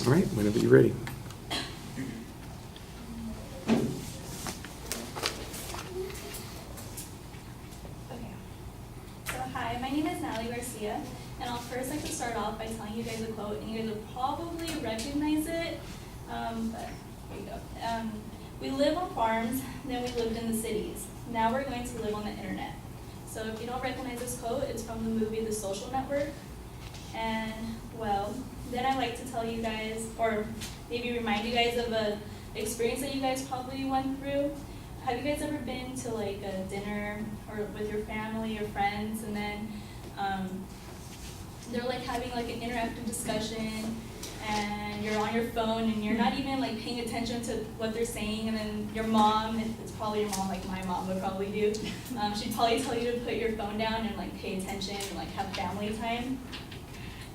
All right, whenever you're ready. Okay. So hi, my name is Natalie COF, and I'll first like to start off by telling you guys a quote, and you guys will probably recognize it, but here you go. We live on farms, then we lived in the cities. Now we're going to live on the internet. So if you don't recognize this quote, it's from the movie The Social Network. And well, then I like to tell you guys, or maybe remind you guys of a experience that you guys probably went through. Have you guys ever been to like a dinner or with your family or friends, and then they're like having like an interactive discussion, and you're on your phone and you're not even like paying attention to what they're saying, and then your mom, it's probably your mom like my mom would probably do, she'd probably tell you to put your phone down and like pay attention and like have family time.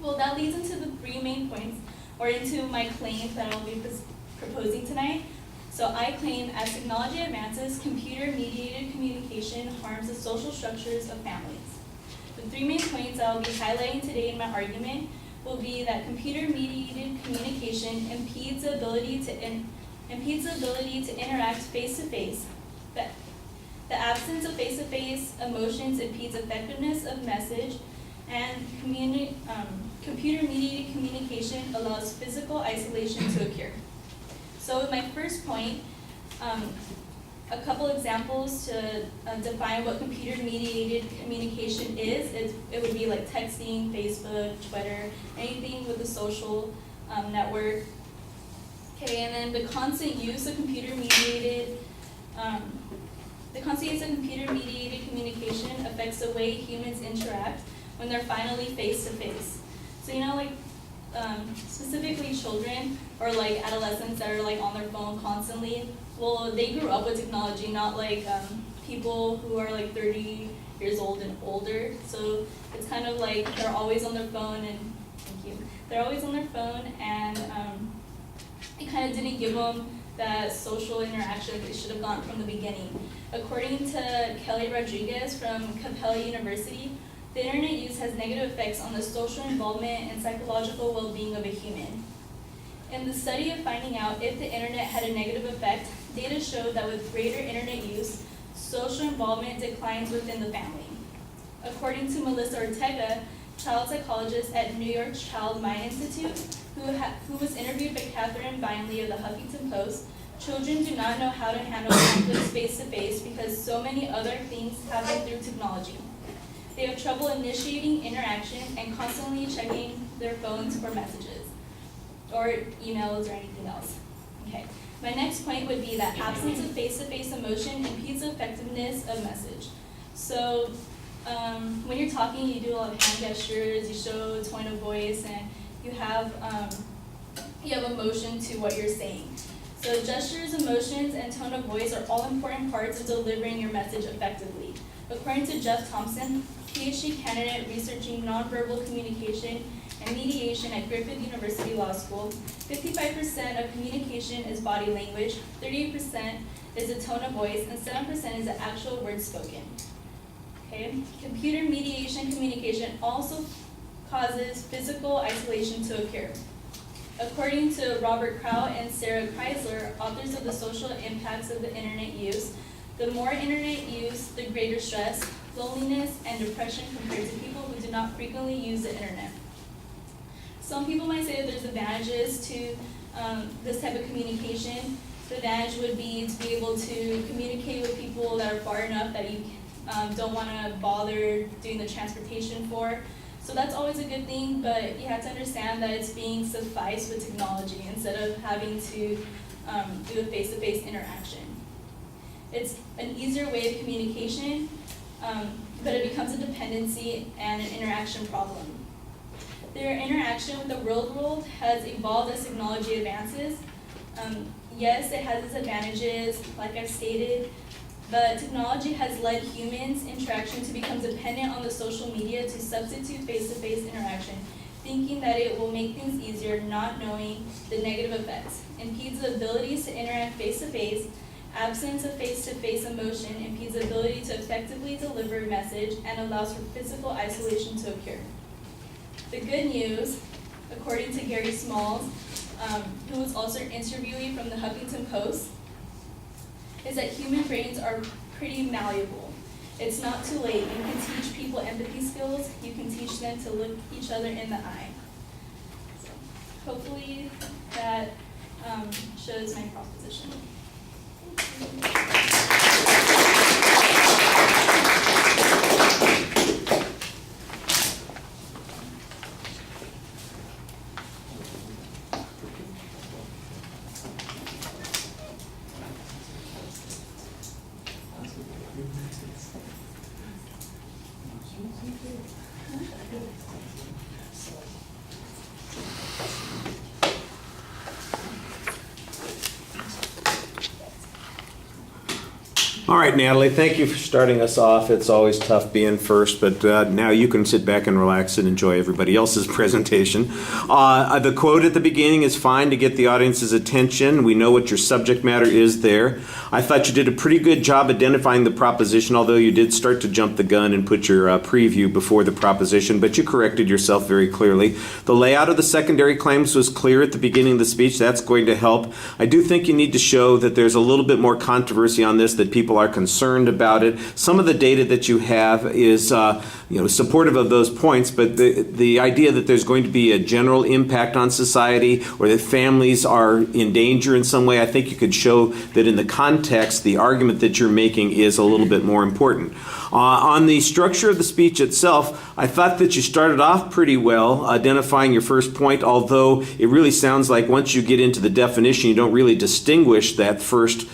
Well, that leads into the three main points, or into my claims that I'll be proposing tonight. So I claim, as technology advances, computer-mediated communication harms the social structures of families. The three main points I'll be highlighting today in my argument will be that computer-mediated communication impedes the ability to interact face-to-face. That the absence of face-to-face emotions impedes effectiveness of message, and computer-mediated communication allows physical isolation to occur. So with my first point, a couple examples to define what computer-mediated communication is. It would be like texting, Facebook, Twitter, anything with a social network. Okay, and then the constant use of computer-mediated communication affects the way humans interact when they're finally face-to-face. So you know, like specifically children or like adolescents that are like on their phone constantly, well, they grew up with technology, not like people who are like 30 years old and older. So it's kind of like they're always on their phone, and they're always on their phone, and it kind of didn't give them that social interaction they should have gotten from the beginning. According to Kelly Rodriguez from Capella University, the internet use has negative effects on the social involvement and psychological well-being of a human. In the study of finding out if the internet had a negative effect, data showed that with greater internet use, social involvement declines within the family. According to Melissa Ortega, child psychologist at New York's Child Mind Institute, who was interviewed by Catherine Binley of the Huffington Post, children do not know how to handle conflicts face-to-face because so many other things happen through technology. They have trouble initiating interaction and constantly checking their phones for messages or emails or anything else. Okay. My next point would be that absence of face-to-face emotion impedes the effectiveness of message. So when you're talking, you do a lot of hand gestures, you show tone of voice, and you have emotion to what you're saying. So gestures, emotions, and tone of voice are all important parts of delivering your message effectively. According to Jeff Thompson, PhD candidate researching nonverbal communication and mediation at Griffith University Law School, 55% of communication is body language, 38% is the tone of voice, and 7% is the actual words spoken. Okay? Computer mediation communication also causes physical isolation to occur. According to Robert Kraut and Sarah Kreisler, authors of The Social Impacts of the Internet Use, the more internet use, the greater stress, loneliness, and depression compared to people who do not frequently use the internet. Some people might say that there's advantages to this type of communication. The advantage would be to be able to communicate with people that are far enough that you don't want to bother doing the transportation for. So that's always a good thing, but you have to understand that it's being sufficed with technology instead of having to do a face-to-face interaction. It's an easier way of communication, but it becomes a dependency and an interaction problem. Their interaction with the real world has evolved as technology advances. Yes, it has its advantages, like I've stated, but technology has led humans' interaction to become dependent on the social media to substitute face-to-face interaction, thinking that it will make things easier, not knowing the negative effects. Impedes the abilities to interact face-to-face. Absence of face-to-face emotion impedes the ability to effectively deliver a message and allows for physical isolation to occur. The good news, according to Gary Smalls, who was also an interviewee from the Huffington Post, is that human brains are pretty malleable. It's not too late. You can teach people empathy skills. You can teach them to look each other in the eye. So hopefully that shows my proposition. All right, Natalie, thank you for starting us off. It's always tough being first, but now you can sit back and relax and enjoy everybody else's presentation. The quote at the beginning is fine to get the audience's attention. We know what your subject matter is there. I thought you did a pretty good job identifying the proposition, although you did start to jump the gun and put your preview before the proposition, but you corrected yourself very clearly. The layout of the secondary claims was clear at the beginning of the speech. That's going to help. I do think you need to show that there's a little bit more controversy on this, that people are concerned about it. Some of the data that you have is supportive of those points, but the idea that there's going to be a general impact on society or that families are in danger in some way, I think you could show that in the context, the argument that you're making is a little bit more important. On the structure of the speech itself, I thought that you started off pretty well identifying your first point, although it really sounds like once you get into the definition, you don't really distinguish that first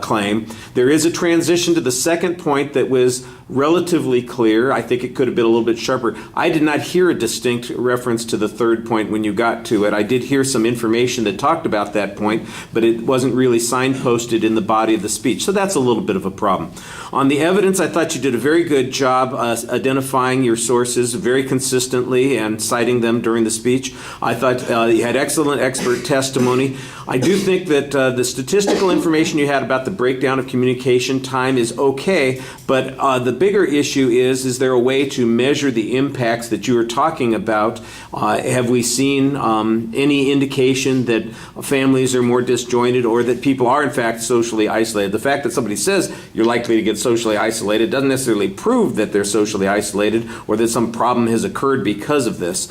claim. There is a transition to the second point that was relatively clear. I think it could have been a little bit sharper. I did not hear a distinct reference to the third point when you got to it. I did hear some information that talked about that point, but it wasn't really signposted in the body of the speech. So that's a little bit of a problem. On the evidence, I thought you did a very good job identifying your sources very consistently and citing them during the speech. I thought you had excellent expert testimony. I do think that the statistical information you had about the breakdown of communication time is okay, but the bigger issue is there a way to measure the impacts that you were talking about? Have we seen any indication that families are more disjointed or that people are in fact socially isolated? The fact that somebody says you're likely to get socially isolated doesn't necessarily prove that they're socially isolated or that some problem has occurred because of this.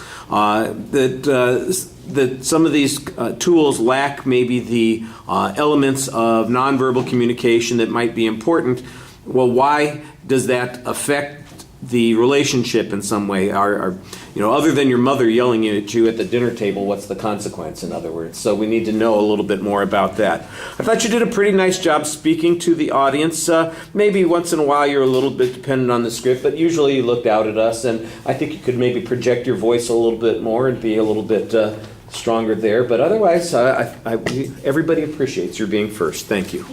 That some of these tools lack maybe the elements of nonverbal communication that might be important. Well, why does that affect the relationship in some way? Other than your mother yelling at you at the dinner table, what's the consequence, in other words? So we need to know a little bit more about that. I thought you did a pretty nice job speaking to the audience. Maybe once in a while you're a little bit dependent on the script, but usually you looked out at us, and I think you could maybe project your voice a little bit more and be a little bit stronger there. But otherwise, everybody appreciates your being first. Thank you.